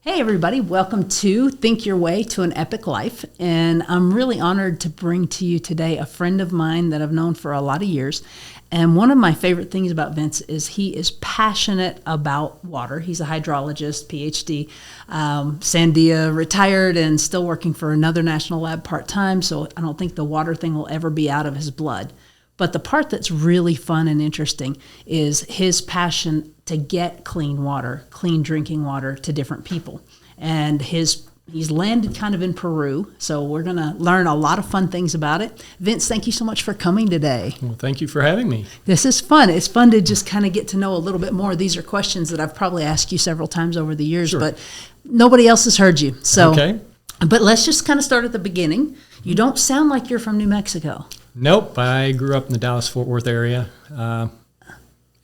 Hey everybody, welcome to Think Your Way to an Epic Life. And I'm really honored to bring to you today a friend of mine that I've known for a lot of years. And one of my favorite things about Vince is he is passionate about water. He's a hydrologist, PhD, Sandia, retired and still working for another national lab part-time. So I don't think the water thing will ever be out of his blood. But the part that's really fun and interesting is his passion to get clean water, clean drinking water to different people. And he's landed kind of in Peru, so we're going to learn a lot of fun things about it. Vince, thank you so much for coming today. Well, thank you for having me. This is fun. It's fun to just kind of get to know a little bit more. These are questions that I've probably asked you several times over the years, but nobody else has heard you. So, okay. But let's just kind of start at the beginning. You don't sound like you're from New Mexico. Nope, I grew up in the Dallas-Fort Worth area, and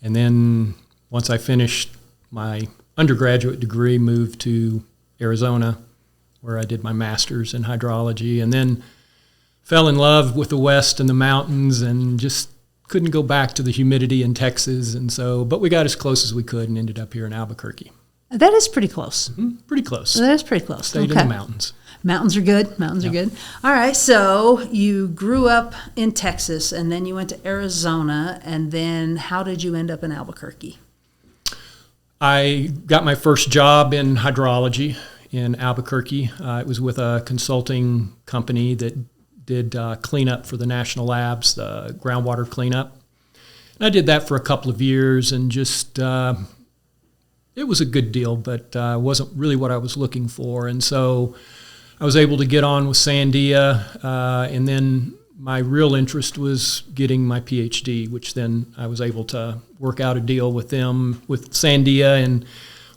then once I finished my undergraduate degree, moved to Arizona, where I did my master's in hydrology, and then fell in love with the West and the mountains and just couldn't go back to the humidity in Texas. And so, but we got as close as we could and ended up here in Albuquerque. That is pretty close. Mm-hmm. Pretty close. That is pretty close. Stayed in the mountains. Mountains are good. Mountains are good. All right. So you grew up in Texas, and then you went to Arizona, and then how did you end up in Albuquerque? I got my first job in hydrology in Albuquerque. It was with a consulting company that did cleanup for the national labs, the groundwater cleanup. And I did that for a couple of years, and just it was a good deal, but wasn't really what I was looking for. And so I was able to get on with Sandia, and then my real interest was getting my PhD, which then I was able to work out a deal with them, with Sandia, and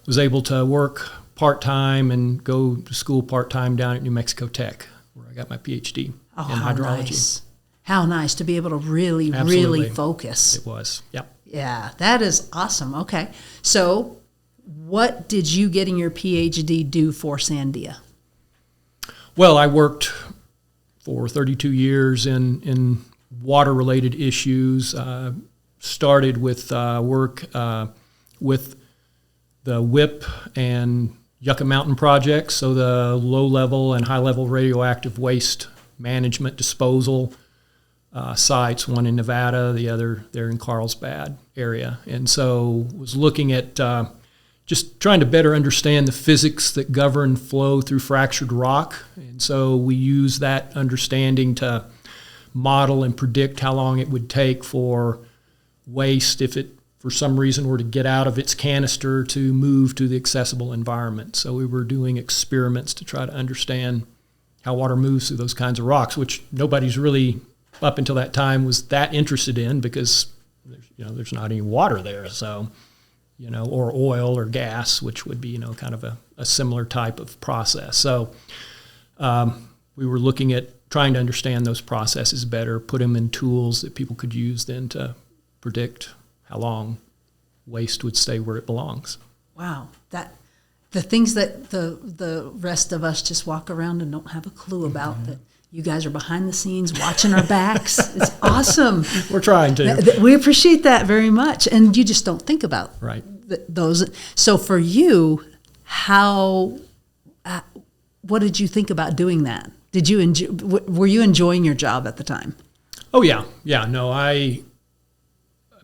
was able to work part-time and go to school part-time down at New Mexico Tech, where I got my PhD in hydrology. Nice. How nice to be able to really focus. It was, yep. Yeah, that is awesome. Okay. So what did you getting your PhD do for Sandia? Well, I worked for 32 years in water-related issues. Started with work with the WIP and Yucca Mountain projects, so the low-level and high-level radioactive waste management disposal sites, one in Nevada, the other there in Carlsbad area. And so was looking at just trying to better understand the physics that govern flow through fractured rock. And so we use that understanding to model and predict how long it would take for waste, if it for some reason were to get out of its canister, to move to the accessible environment. So we were doing experiments to try to understand how water moves through those kinds of rocks, which nobody's really up until that time was that interested in, because there's not any water there. So or oil or gas, which would be, kind of a similar type of process. So we were looking at trying to understand those processes better, put them in tools that people could use then to predict how long waste would stay where it belongs. Wow. The things that the rest of us just walk around and don't have a clue about, that you guys are behind the scenes watching our backs. It's awesome. We're trying to. We appreciate that very much. And you just don't think about those. So for you, what did you think about doing that? Were you enjoying your job at the time? Oh, yeah. Yeah, no, I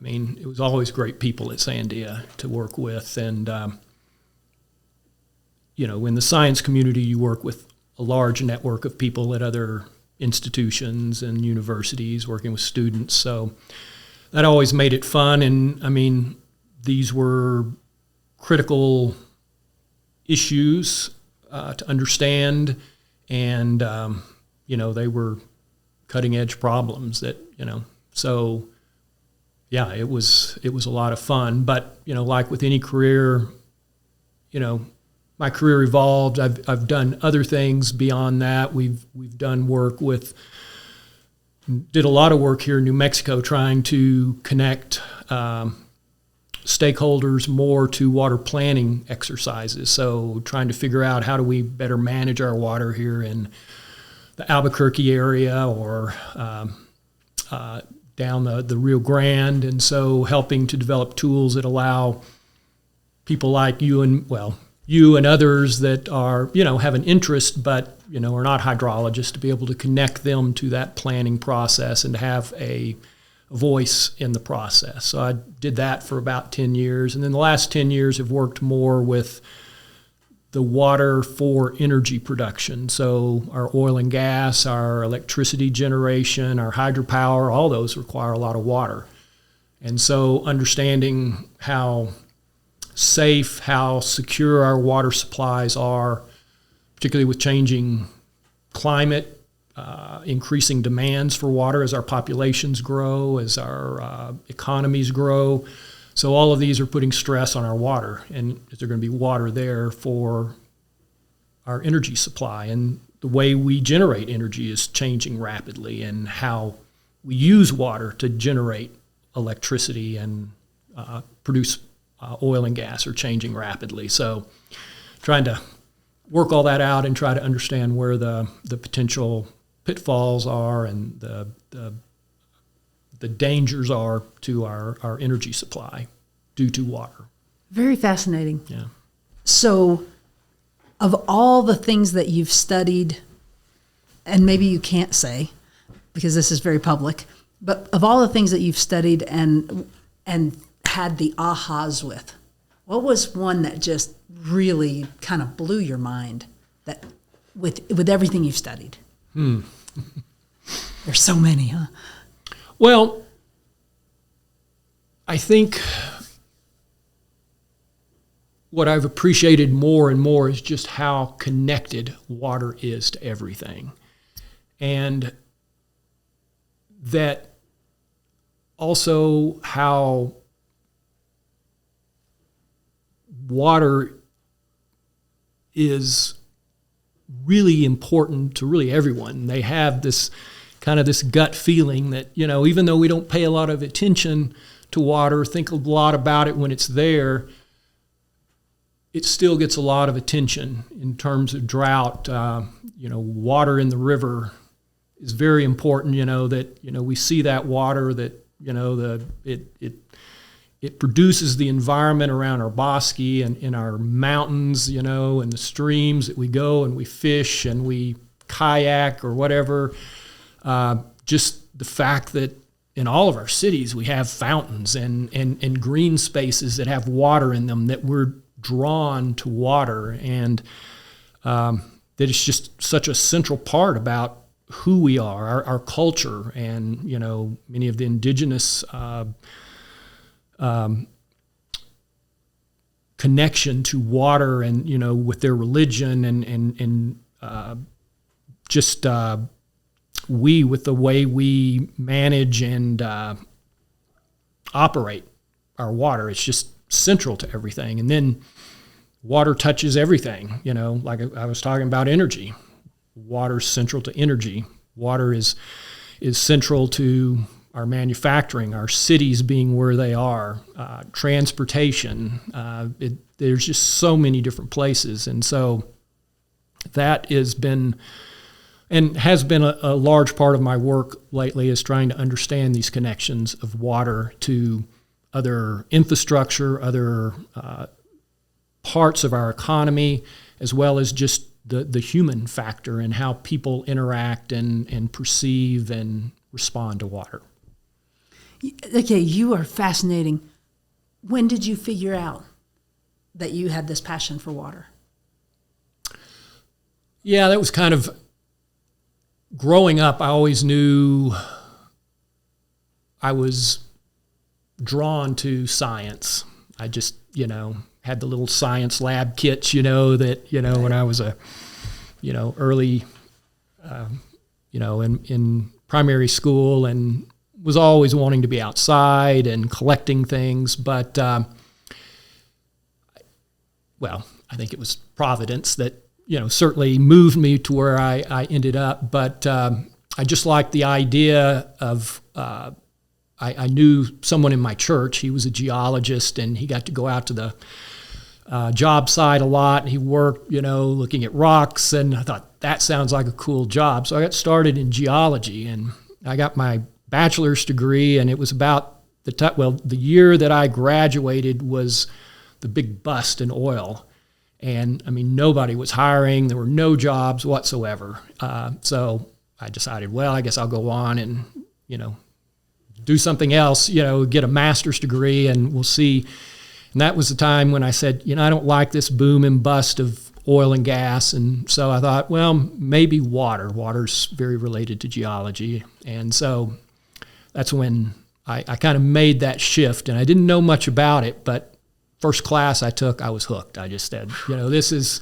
mean, it was always great people at Sandia to work with. And, in the science community, you work with a large network of people at other institutions and universities, working with students. So that always made it fun. And, I mean, these were critical issues to understand. And, they were cutting-edge problems that, so yeah, it was a lot of fun. But, like with any career, my career evolved. I've done other things beyond that. We've done work did a lot of work here in New Mexico trying to connect stakeholders more to water planning exercises. So trying to figure out how do we better manage our water here in the Albuquerque area or down the Rio Grande. And so helping to develop tools that allow people like you and, you and others that are, have an interest but, are not hydrologists, to be able to connect them to that planning process and to have a voice in the process. So I did that for about 10 years. And then the last 10 years have worked more with the water for energy production. So our oil and gas, our electricity generation, our hydropower, all those require a lot of water. And so understanding how safe, how secure our water supplies are, particularly with changing climate, increasing demands for water as our populations grow, as our economies grow. So all of these are putting stress on our water, and is there going to be water there for our energy supply? And the way we generate energy is changing rapidly, and how we use water to generate electricity and produce oil and gas are changing rapidly. So trying to work all that out and try to understand where the potential pitfalls are and the dangers are to our energy supply due to water. Very fascinating. Yeah. So of all the things that you've studied, and maybe you can't say because this is very public, but of all the things that you've studied and had the ahas with, what was one that just really kind of blew your mind that with everything you've studied? There's so many, huh? Well, I think what I've appreciated more and more is just how connected water is to everything. And that also how water is really important to really everyone. They have this kind of this gut feeling that, even though we don't pay a lot of attention to water, think a lot about it when it's there, it still gets a lot of attention in terms of drought. Water in the river is very important, that, we see that water that, it produces the environment around our bosque and in our mountains, and the streams that we go and we fish and we kayak or whatever. Just the fact that in all of our cities we have fountains and green spaces that have water in them, that we're drawn to water, and that it's just such a central part about who we are, our culture, and many of the indigenous connection to water, and with their religion, and just with the way we manage and operate our water. It's just central to everything. And then water touches everything, like I was talking about energy. Water's central to energy. Water is central to our manufacturing, our cities being where they are, transportation. There's just so many different places. And so that has been a large part of my work lately, is trying to understand these connections of water to other infrastructure, other parts of our economy, as well as just the human factor and how people interact and perceive and respond to water. Okay, you are fascinating. When did you figure out that you had this passion for water? Yeah, that was kind of growing up. I always knew I was drawn to science. I just, had the little science lab kits, that, when I was early, in primary school, and was always wanting to be outside and collecting things. But, I think it was Providence that, certainly moved me to where I ended up. But I just liked the idea of, I knew someone in my church. He was a geologist, and he got to go out to the job site a lot. And he worked, looking at rocks, and I thought, that sounds like a cool job. So I got started in geology, and I got my bachelor's degree, and it was about the Tidwell. The year that I graduated was the big bust in oil. And I mean, nobody was hiring. There were no jobs whatsoever. So I decided, well, I guess I'll go on and, do something else, get a master's degree, and we'll see. And that was the time when I said, I don't like this boom and bust of oil and gas. And so I thought, well, maybe water. Water's very related to geology. And so that's when I kind of made that shift. And I didn't know much about it, but first class I took, I was hooked. I just said, this is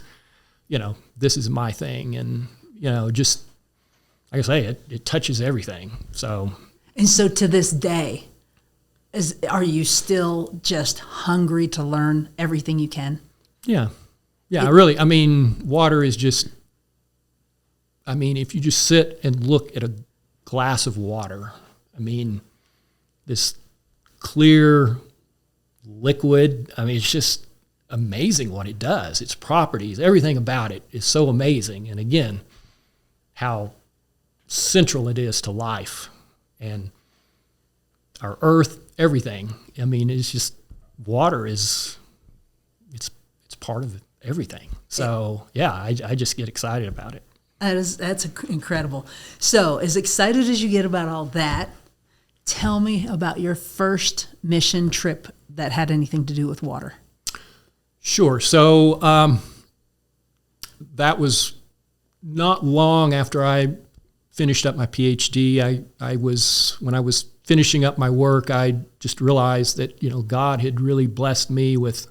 my thing. And, just, like I say, it touches everything. So. And so to this day, are you still just hungry to learn everything you can? Yeah. Yeah, water is just, if you just sit and look at a glass of water, this clear liquid, it's just amazing what it does. Its properties, everything about it is so amazing. And again, how central it is to life and our earth, everything. It's just, water is, it's part of everything. So yeah, I just get excited about it. That's incredible. So as excited as you get about all that, tell me about your first mission trip that had anything to do with water. Sure. So that was not long after I finished up my PhD. When I was finishing up my work, I just realized that, God had really blessed me with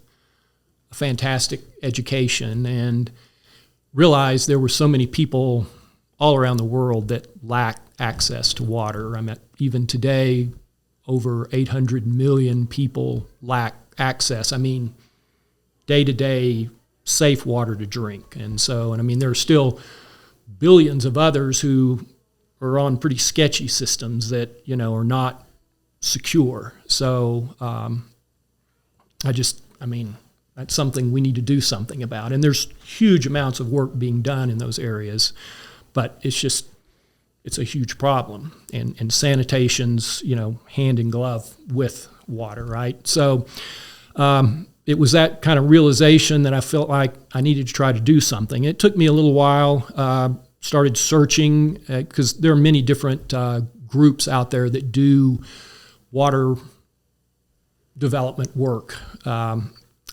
a fantastic education, and realized there were so many people all around the world that lack access to water. Even today, over 800 million people lack access. Day-to-day safe water to drink. And so, there are still billions of others who are on pretty sketchy systems that, are not secure. So that's something we need to do something about. And there's huge amounts of work being done in those areas, but it's a huge problem. And sanitation's, hand in glove with water, right? So it was that kind of realization that I felt like I needed to try to do something. It took me a little while, started searching, because there are many different groups out there that do water development work.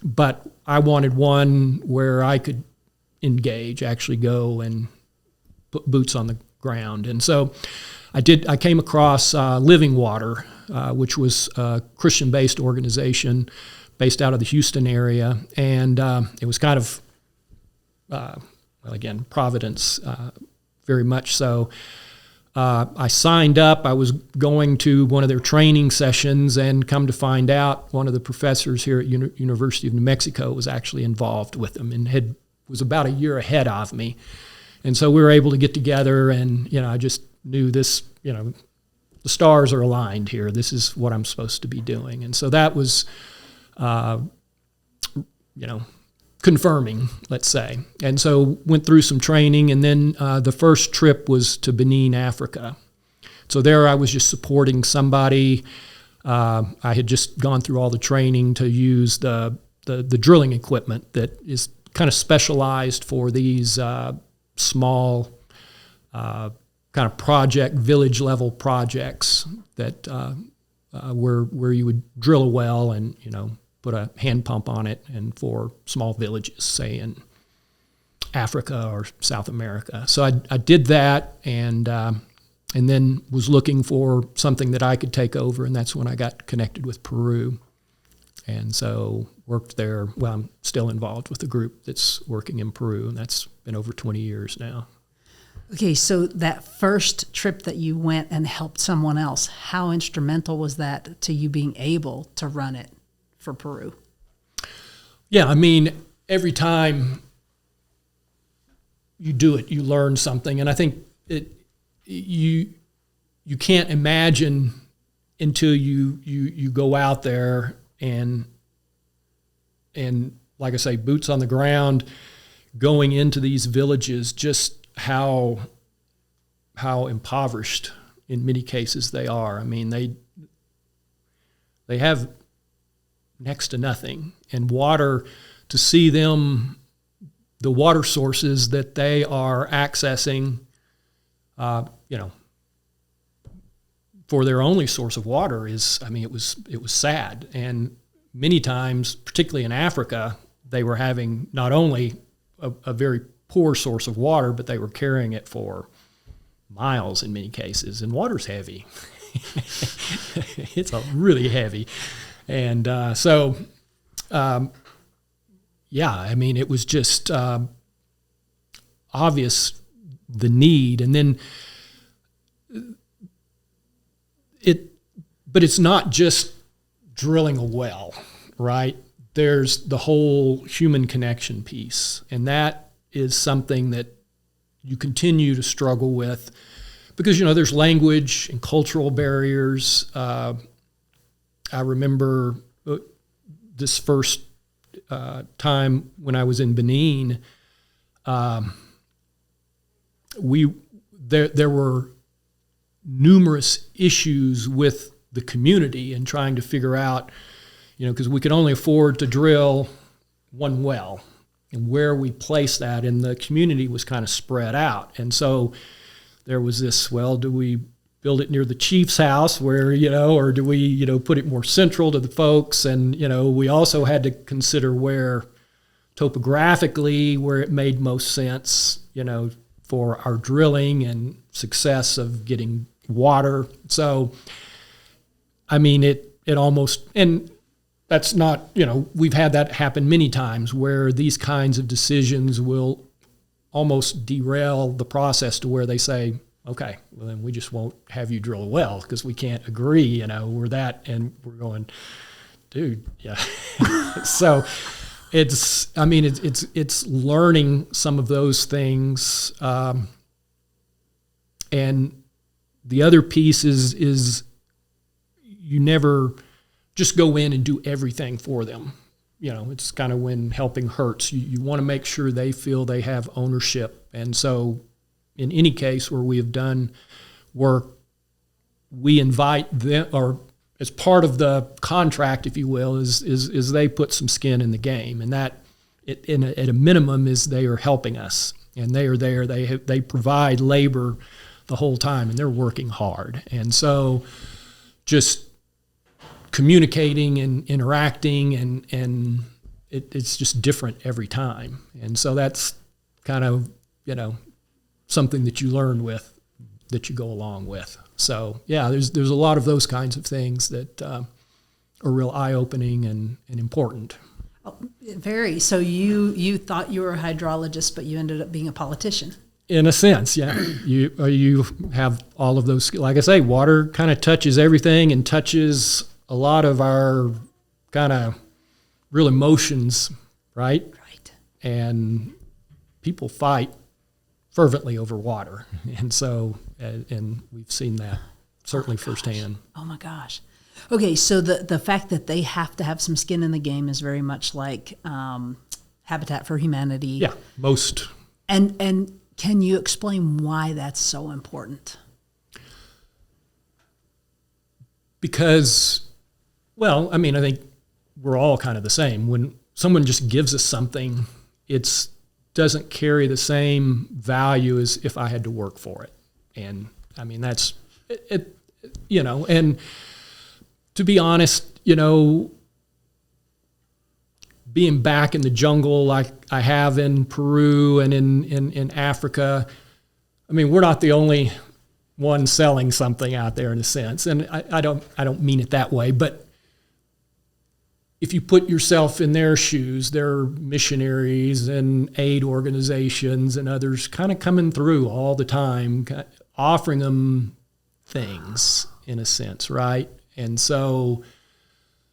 But I wanted one where I could engage, actually go and put boots on the ground. And so I came across Living Water, which was a Christian-based organization based out of the Houston area. And it was kind of, Providence, very much so. I signed up. I was going to one of their training sessions, and come to find out, one of the professors here at University of New Mexico was actually involved with them and was about a year ahead of me. And so we were able to get together, and I just knew this, the stars are aligned here. This is what I'm supposed to be doing. And so that was, confirming, let's say. And so went through some training, and then the first trip was to Benin, Africa. So there I was just supporting somebody. I had just gone through all the training to use the drilling equipment that is kind of specialized for these small kind of village level projects that where you would drill a well and put a hand pump on it, and for small villages, say in Africa or South America. So I did that, and then was looking for something that I could take over, and that's when I got connected with Peru. And so worked there. Well, I'm still involved with the group that's working in Peru, and that's been over 20 years now. Okay, so that first trip that you went and helped someone else, how instrumental was that to you being able to run it for Peru? Yeah, every time you do it, you learn something. And I think you can't imagine until you go out there and like I say, boots on the ground, going into these villages, just how impoverished in many cases they are. They have next to nothing, and water, to see them the water sources that they are accessing, for their only source of water is, it was sad. And many times, particularly in Africa, they were having not only a very poor source of water, but they were carrying it for miles in many cases. And water's heavy. It's really heavy. And it was just obvious, the need. And then but it's not just drilling a well, right? There's the whole human connection piece. And that is something that you continue to struggle with because, there's language and cultural barriers. I remember this first time when I was in Benin, there were numerous issues with the community and trying to figure out, because we could only afford to drill one well and where we place that, and the community was kind of spread out. And so there was this, do we build it near the chief's house where, or do we, put it more central to the folks? And, we also had to consider where topographically, where it made most sense, for our drilling and success of getting water. So, it almost, and that's not, we've had that happen many times where these kinds of decisions will almost derail the process to where they say, okay, well then we just won't have you drill a well because we can't agree, we're that, and we're going, dude, yeah. So it's learning some of those things. And the other piece is you never just go in and do everything for them. It's kind of when helping hurts. You want to make sure they feel they have ownership. And so in any case where we have done work, we invite them, or as part of the contract, if you will, is they put some skin in the game. And that, at a minimum, is they are helping us. And they are there. They provide labor the whole time, and they're working hard. And so just communicating and interacting, and it's just different every time. And so that's kind of, something that you learn with, that you go along with. So yeah, there's a lot of those kinds of things that are real eye-opening and important. Oh, very. So you thought you were a hydrologist, but you ended up being a politician. In a sense, yeah. You have all of those, like I say, water kind of touches everything and touches a lot of our kind of real emotions, right? Right. And people fight fervently over water. And so, and we've seen that certainly firsthand. Oh my gosh. Okay, so the fact that they have to have some skin in the game is very much like Habitat for Humanity. Yeah, most. And can you explain why that's so important? Because, I think we're all kind of the same. When someone just gives us something, it doesn't carry the same value as if I had to work for it. And that's it, and to be honest, being back in the jungle like I have in Peru and in Africa, we're not the only one selling something out there in a sense. And I don't mean it that way, but if you put yourself in their shoes, there are missionaries and aid organizations and others kind of coming through all the time, offering them things in a sense, right? And so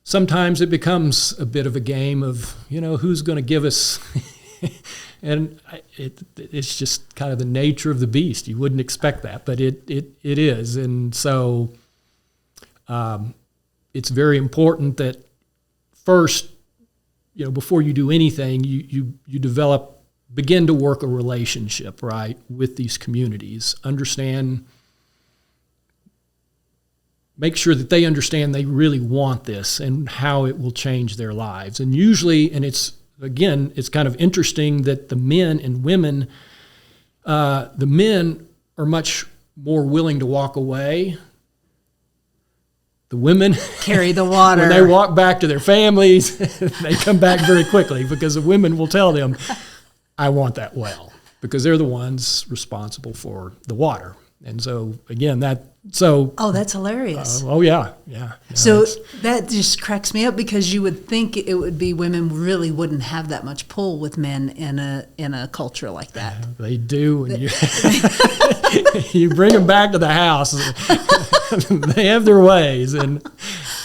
sometimes it becomes a bit of a game of, who's going to give us, and it's just kind of the nature of the beast. You wouldn't expect that, but it is. And so it's very important that first, before you do anything, you begin to work a relationship, right, with these communities. Make sure that they understand they really want this and how it will change their lives. And usually, and it's again, it's kind of interesting that the men and women, the men are much more willing to walk away. The women carry the water. When they walk back to their families, they come back very quickly because the women will tell them, I want that well, because they're the ones responsible for the water. And so, again, oh, that's hilarious. Yeah. So that just cracks me up, because you would think it would be women really wouldn't have that much pull with men in a culture like that. They do. When you bring them back to the house, they have their ways. And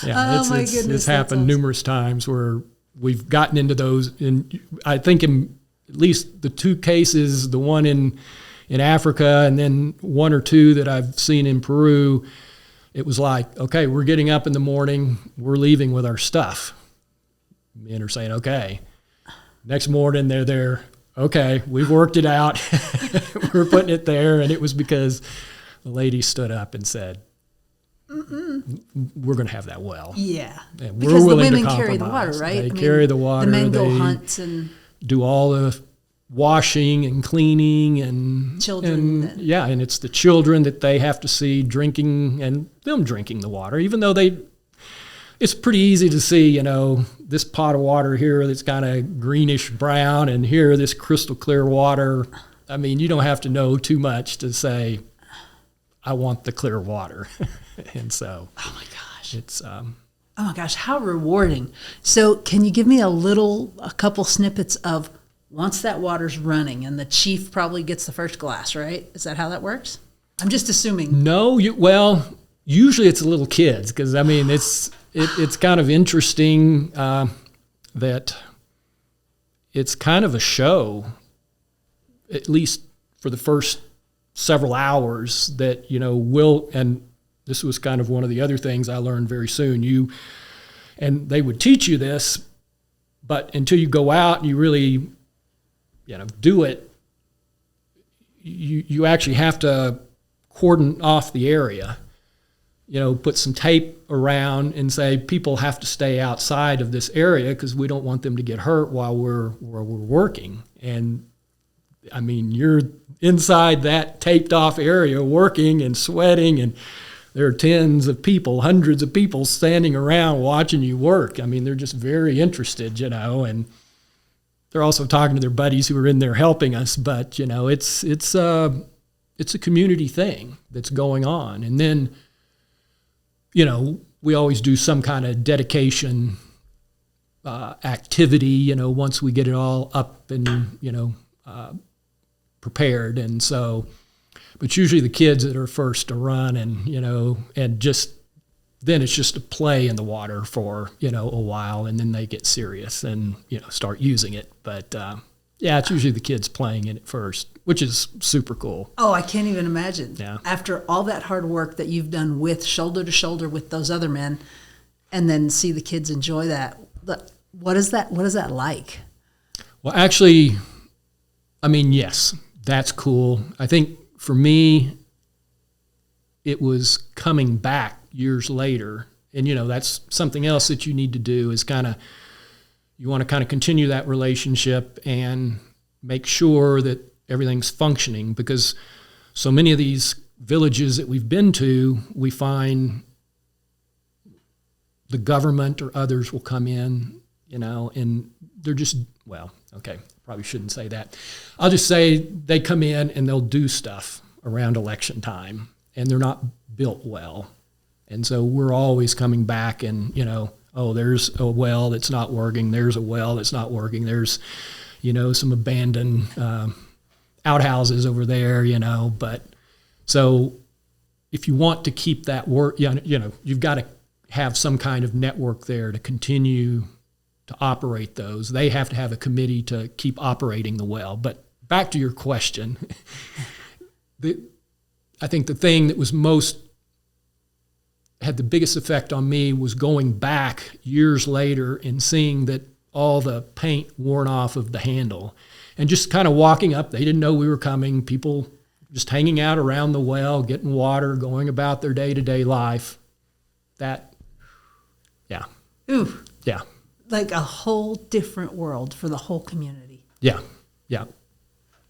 it's happened numerous times where we've gotten into those. And I think in at least the two cases, the one in Africa and then one or two that I've seen in Peru, it was like, okay, we're getting up in the morning, we're leaving with our stuff. Men are saying, okay. Next morning, they're there, okay, we've worked it out. We're putting it there. And it was because the lady stood up and said, we're going to have that well. Yeah. And because we're willing the women to carry the water, right? They carry the water. The men go hunt and do all the washing and cleaning and children. And it's the children that they have to see drinking and them drinking the water, even though it's pretty easy to see, this pot of water here that's kind of greenish brown and here this crystal clear water. I mean, you don't have to know too much to say, I want the clear water. And so, oh my gosh, it's, oh my gosh, how rewarding. So can you give me a couple snippets of once that water's running, and the chief probably gets the first glass, right? Is that how that works? I'm just assuming. No, usually it's the little kids, because I mean it's kind of interesting that it's kind of a show, at least for the first several hours, that and this was kind of one of the other things I learned very soon. And they would teach you this, but until you go out and you really do it, you actually have to cordon off the area, put some tape around and say people have to stay outside of this area because we don't want them to get hurt while we're working. And I mean, you're inside that taped off area working and sweating, and there are tens of people, hundreds of people standing around watching you work. I mean, they're just very interested, and they're also talking to their buddies who are in there helping us, but it's a community thing that's going on. And then, we always do some kind of dedication activity, once we get it all up and prepared. And so, but usually the kids that are first to run, and and just then it's just a play in the water for, a while, and then they get serious and, start using it. But, it's usually the kids playing in it first, which is super cool. Oh, I can't even imagine. Yeah. After all that hard work that you've done with shoulder to shoulder with those other men, and then see the kids enjoy that. What is that like? Well, actually, I mean, yes, that's cool. I think for me, it was coming back years later. And, that's something else that you need to do is you want to kind of continue that relationship and make sure that everything's functioning, because so many of these villages that we've been to, we find the government or others will come in, and they're just, probably shouldn't say that. I'll just say they come in and they'll do stuff around election time, and they're not built well. And so we're always coming back and, there's a well that's not working. There's a well that's not working. There's, some abandoned outhouses over there, But so if you want to keep that work, you've got to have some kind of network there to continue to operate those. They have to have a committee to keep operating the well. But back to your question, I think the thing that was had the biggest effect on me was going back years later and seeing that all the paint worn off of the handle, and just kind of walking up. They didn't know we were coming. People just hanging out around the well, getting water, going about their day-to-day life. That, yeah. Ooh. Yeah. like a whole different world for the whole community. Yeah, yeah.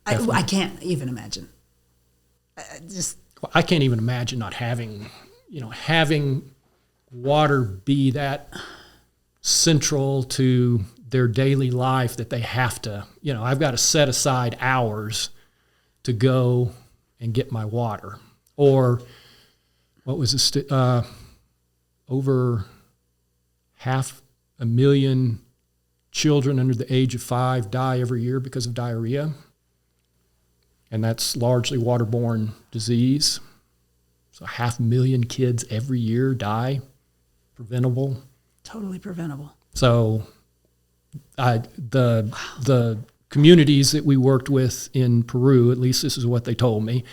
I can't even imagine. I can't even imagine not having water be that central to their daily life that they have to, I've got to set aside hours to go and get my water. Or what was this? Over 500,000 children under the age of 5 die every year because of diarrhea. And that's largely waterborne disease. So 500,000 kids every year die, preventable. Totally preventable. So the communities that we worked with in Peru, at least this is what they told me,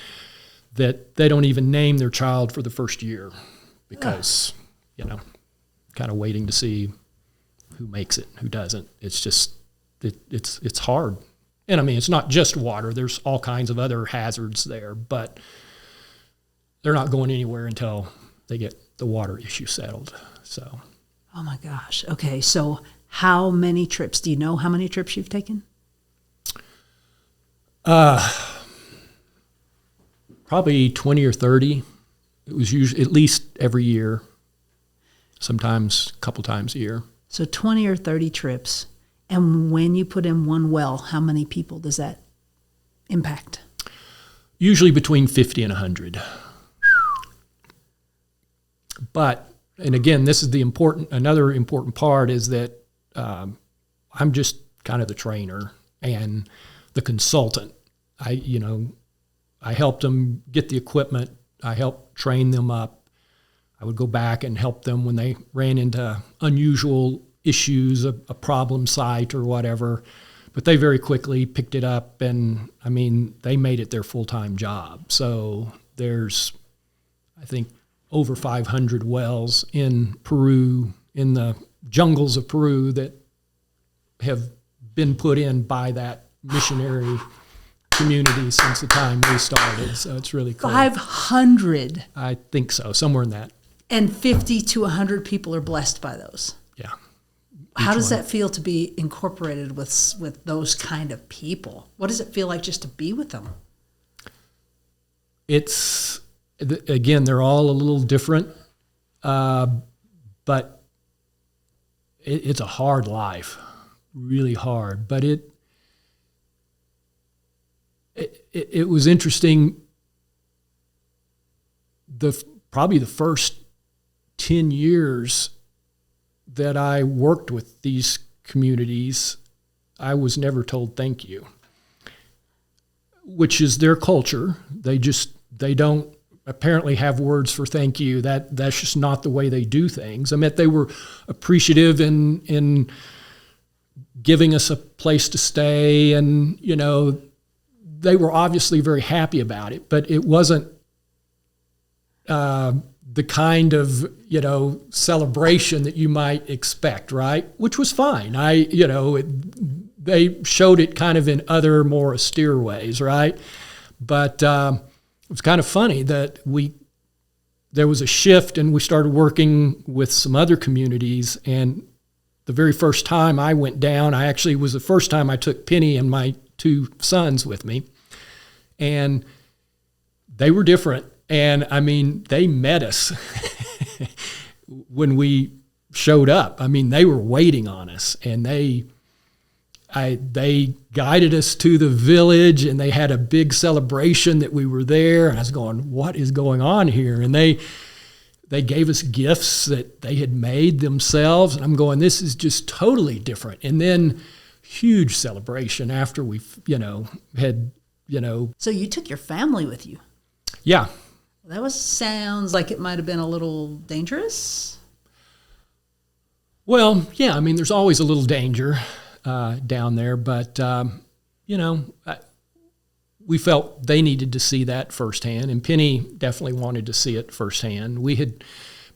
that they don't even name their child for the first year because, kind of waiting to see who makes it, who doesn't. It's just, it's hard. And I mean, it's not just water. There's all kinds of other hazards there, but they're not going anywhere until they get the water issue settled. So. Oh my gosh. Okay. So how many trips? Do you know how many trips you've taken? Probably 20 or 30. It was usually at least every year, sometimes a couple times a year. So 20 or 30 trips. And when you put in one well, how many people does that impact? Usually between 50 and 100. But, and again, this is another important part is that I'm just kind of the trainer and the consultant. I helped them get the equipment. I helped train them up. I would go back and help them when they ran into unusual issues, a problem site or whatever. But they very quickly picked it up, and, I mean, they made it their full-time job. So there's, I think, over 500 wells in Peru, in the jungles of Peru, that have been put in by that missionary community since the time we started. So it's really cool. 500? I think so, somewhere in that. And 50 to 100 people are blessed by those? Yeah. How does that feel to be incorporated with those kind of people? What does it feel like just to be with them? It's, again, they're all a little different, but it's a hard life, really hard. But it was interesting. Probably the first 10 years that I worked with these communities, I was never told thank you, which is their culture. They don't apparently have words for thank you. That's just not the way they do things. I mean, they were appreciative in giving us a place to stay, and, they were obviously very happy about it, but it wasn't the kind of, celebration that you might expect, right? Which was fine. They showed it kind of in other more austere ways, right? But it was kind of funny that there was a shift, and we started working with some other communities. And the very first time I went down, was the first time I took Penny and my 2 sons with me, and they were different. And I mean, they met us when we showed up. I mean, they were waiting on us, and they guided us to the village, and they had a big celebration that we were there. And I was going, what is going on here? And they gave us gifts that they had made themselves. And I'm going, this is just totally different. And then huge celebration after we, had. So you took your family with you? Yeah. That sounds like it might have been a little dangerous. Well, yeah, I mean, there's always a little danger down there, but, we felt they needed to see that firsthand, and Penny definitely wanted to see it firsthand. We had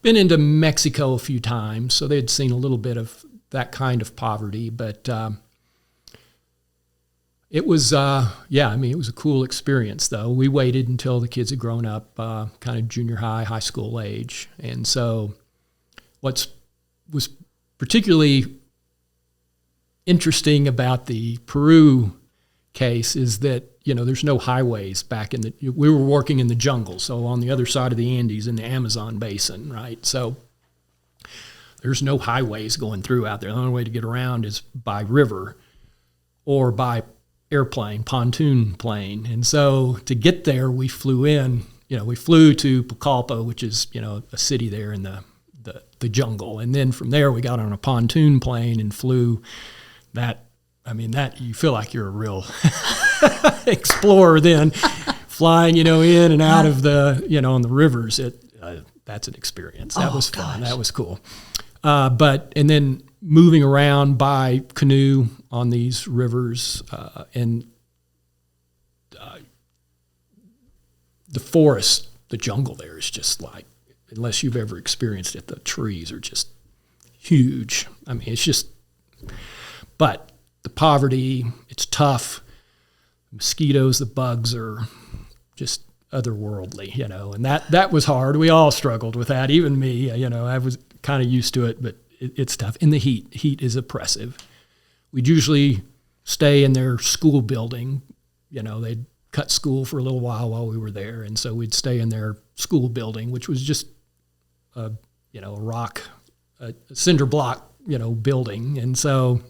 been into Mexico a few times, so they'd seen a little bit of that kind of poverty, but it was, it was a cool experience, though. We waited until the kids had grown up, kind of junior high school age. And so what was particularly interesting about the Peru case is that, there's no highways back we were working in the jungle, so on the other side of the Andes in the Amazon basin, right? So there's no highways going through out there. The only way to get around is by river or by airplane, pontoon plane. And so to get there, we flew to Pucallpa, which is, a city there in the jungle. And then from there, we got on a pontoon plane and flew that you feel like you're a real explorer then, flying, in and out of on the rivers. That's an experience. That was fun. That was cool. And then moving around by canoe on these rivers, and the forest, the jungle there is just like, unless you've ever experienced it, the trees are just huge. But the poverty, it's tough. Mosquitoes, the bugs are just otherworldly, and that was hard. We all struggled with that, even me. I was kind of used to it, but it's tough. And the heat is oppressive. We'd usually stay in their school building. They'd cut school for a little while we were there, and so we'd stay in their school building, which was just a rock, a cinder block, building. And so,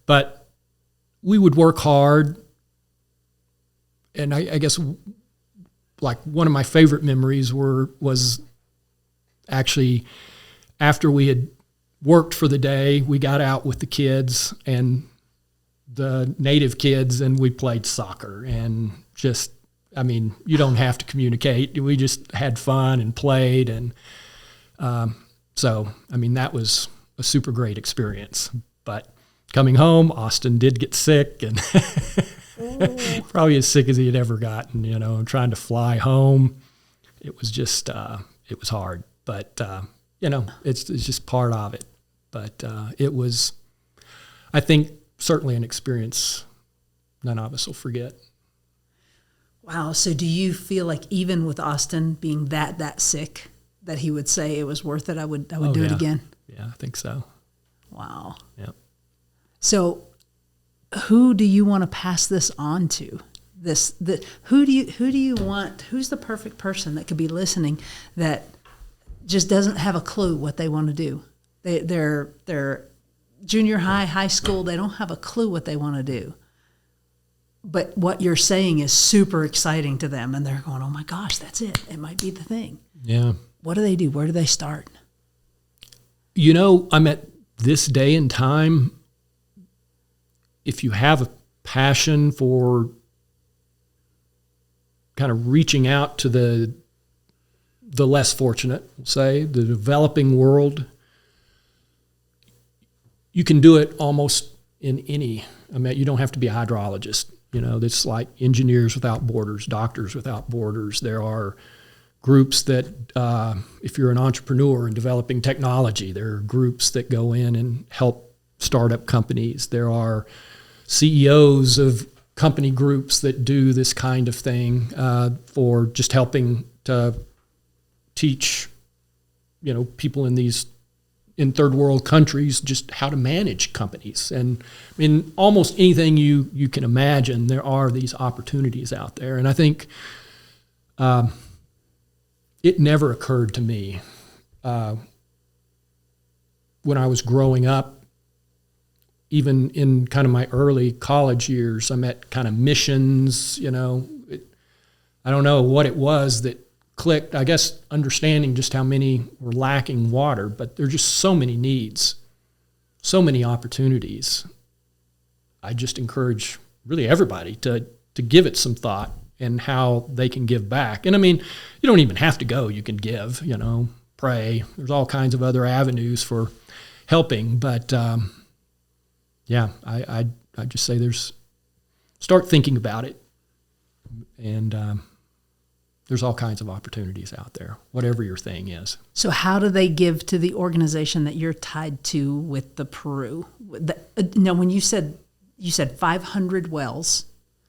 but we would work hard. And I guess like one of my favorite memories was actually after we had worked for the day, we got out with the kids and the native kids, and we played soccer. And just, you don't have to communicate. We just had fun and played. And that was a super great experience. But coming home, Austin did get sick, and probably as sick as he had ever gotten, trying to fly home. It was just, it was hard, but, it's just part of it. But it was, I think, certainly an experience none of us will forget. Wow. So do you feel like even with Austin being that sick, that he would say it was worth it? I would do it again. Yeah, I think so. Wow. Yeah. So who do you want to pass this on to? Who do you want? Who's the perfect person that could be listening that just doesn't have a clue what they want to do? They're junior high school. They don't have a clue what they want to do. But what you're saying is super exciting to them, and they're going, "Oh my gosh, that's it! It might be the thing." Yeah. What do they do? Where do they start? I'm at this day and time. If you have a passion for kind of reaching out to the less fortunate, say, the developing world, you can do it almost in any. You don't have to be a hydrologist. It's like Engineers Without Borders, Doctors Without Borders. There are groups that, if you're an entrepreneur in developing technology, there are groups that go in and help startup companies. There are CEOs of company groups that do this kind of thing for just helping to teach, people in third world countries just how to manage companies. And almost anything you can imagine, there are these opportunities out there. And I think it never occurred to me when I was growing up, even in kind of my early college years, I'm at kind of missions, I don't know what it was that clicked. I guess understanding just how many were lacking water, but there are just so many needs, so many opportunities. I just encourage really everybody to give it some thought and how they can give back. And you don't even have to go. You can give, pray. There's all kinds of other avenues for helping, but I just say start thinking about it, and there's all kinds of opportunities out there, whatever your thing is. So how do they give to the organization that you're tied to with the Peru? When you said 500 wells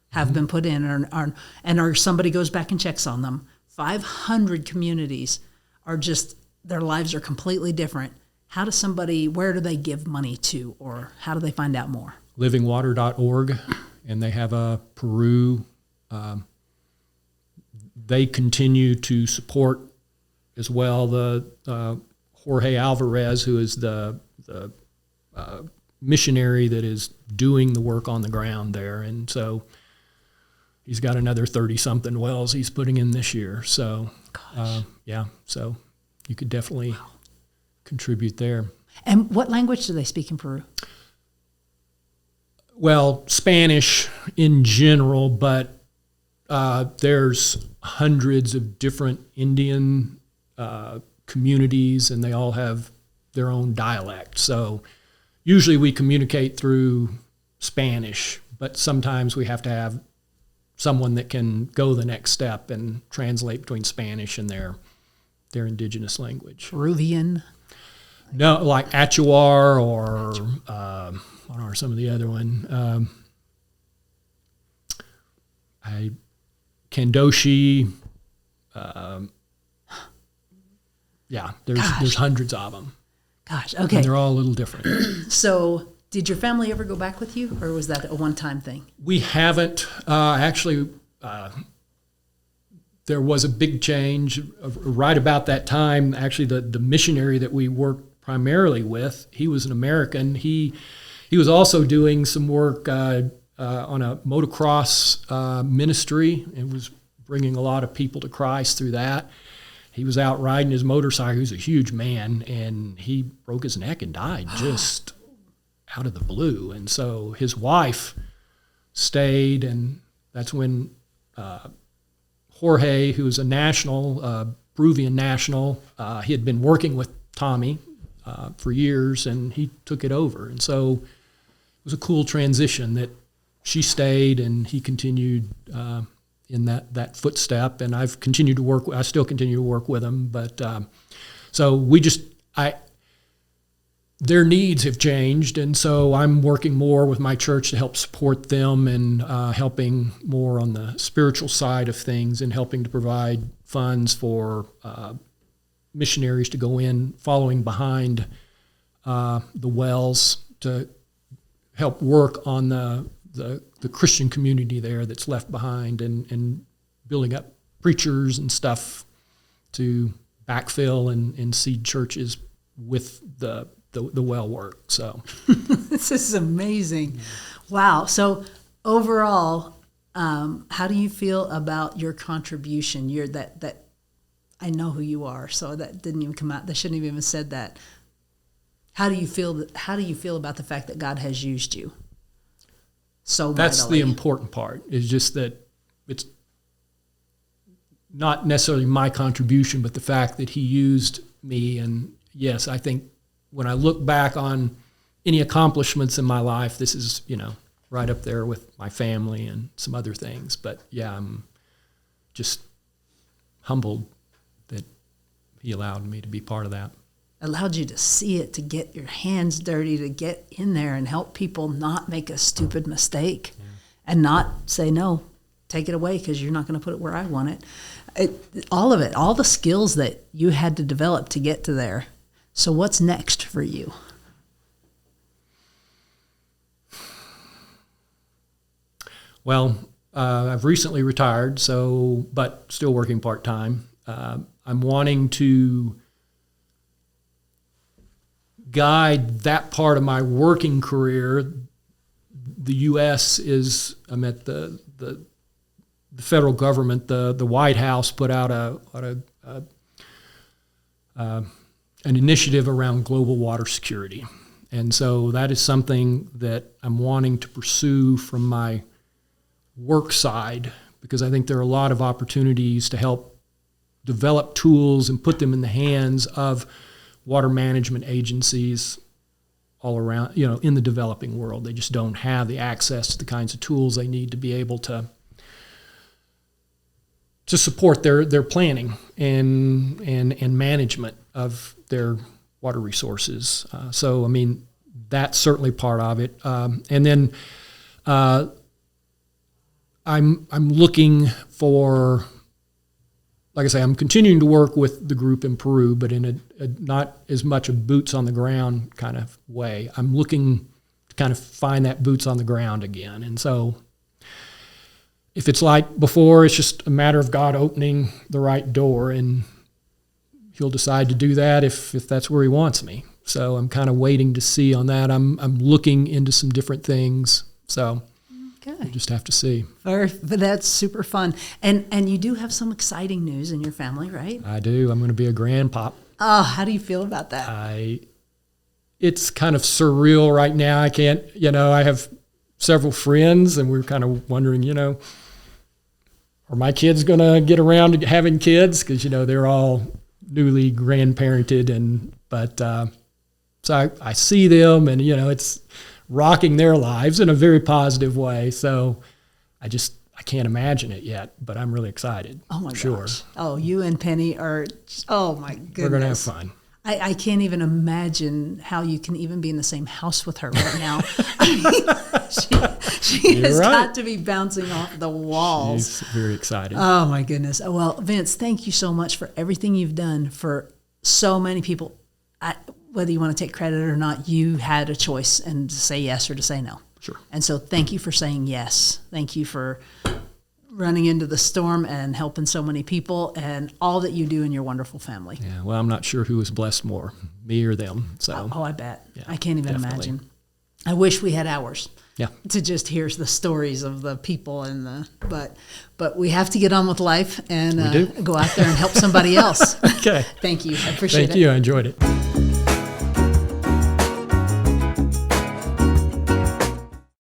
have been put in, or somebody goes back and checks on them, 500 communities are just, their lives are completely different. How does where do they give money to, or how do they find out more? livingwater.org, and they have a Peru. They continue to support as well the Jorge Alvarez, who is the missionary that is doing the work on the ground there. And so he's got another 30-something wells he's putting in this year. So, so you could definitely contribute there. And what language do they speak in Peru? Well, Spanish in general, but there's hundreds of different Indian communities, and they all have their own dialect. So usually we communicate through Spanish, but sometimes we have to have someone that can go the next step and translate between Spanish and their indigenous language. Peruvian? No, like Achuar or what are some of the other one? Kandoshi. There's hundreds of them. Gosh, okay. And they're all a little different. So did your family ever go back with you, or was that a one-time thing? We haven't. Actually, there was a big change right about that time. Actually, the missionary that we worked primarily with, he was an American. He was also doing some work on a motocross ministry and was bringing a lot of people to Christ through that. He was out riding his motorcycle. He was a huge man, and he broke his neck and died just out of the blue. And so his wife stayed, and that's when Jorge, who was a national, Peruvian national, he had been working with Tommy for years, and he took it over. And so it was a cool transition that she stayed and he continued in that footstep, and I still continue to work with him. But so their needs have changed, and so I'm working more with my church to help support them and helping more on the spiritual side of things and helping to provide funds for missionaries to go in, following behind the wells to help work on the Christian community there that's left behind, and building up preachers and stuff to backfill and seed churches with the well work. So this is amazing. Wow. So overall, how do you feel about your contribution? That I know who you are, so that didn't even come out. They shouldn't have even said that. How do you feel about the fact that God has used you so that's mightily? The important part, is just that it's not necessarily my contribution, but the fact that he used me. And yes, I think when I look back on any accomplishments in my life, this is, right up there with my family and some other things. But yeah, I'm just humbled that he allowed me to be part of that. Allowed you to see it, to get your hands dirty, to get in there and help people not make a stupid mistake and not say, no, take it away because you're not going to put it where I want it. All of it, all the skills that you had to develop to get to there. So what's next for you? Well, I've recently retired, but still working part-time. I'm wanting to guide that part of my working career. The U.S. I'm at the federal government. The White House put out an initiative around global water security. And so that is something that I'm wanting to pursue from my work side, because I think there are a lot of opportunities to help develop tools and put them in the hands of water management agencies all around, in the developing world. They just don't have the access to the kinds of tools they need to be able to support their planning and management of their water resources. So, I mean, that's certainly part of it. And then I'm looking for like I say, I'm continuing to work with the group in Peru, but in a not as much a boots on the ground kind of way. I'm looking to kind of find that boots on the ground again. And so if it's like before, it's just a matter of God opening the right door, and he'll decide to do that if that's where he wants me. So I'm kind of waiting to see on that. I'm looking into some different things. So we'll just have to see. But that's super fun. And you do have some exciting news in your family, right? I do. I'm going to be a grandpop. Oh, how do you feel about that? It's kind of surreal right now. I can't, I have several friends, and we're kind of wondering, are my kids going to get around to having kids? Because, they're all newly grandparented, so I see them, and, it's rocking their lives in a very positive way. So I can't imagine it yet, but I'm really excited. Oh, my sure. gosh. Oh, you and Penny are, oh, my goodness. We're going to have fun. I can't even imagine how you can even be in the same house with her right now. I mean, she has got to be bouncing off the walls. She's very excited. Oh, my goodness. Well, Vince, thank you so much for everything you've done for so many people. Whether you want to take credit or not, you had a choice and to say yes or to say no. Sure. And so thank you for saying yes. Thank you for running into the storm and helping so many people, and all that you do in your wonderful family. Yeah, well, I'm not sure who was blessed more, me or them. So. Oh, I bet. Yeah, I can't even imagine. I wish we had hours. Yeah. To just hear the stories of the people but we have to get on with life and go out there and help somebody else. Okay. Thank you. I appreciate it. Thank you. I enjoyed it.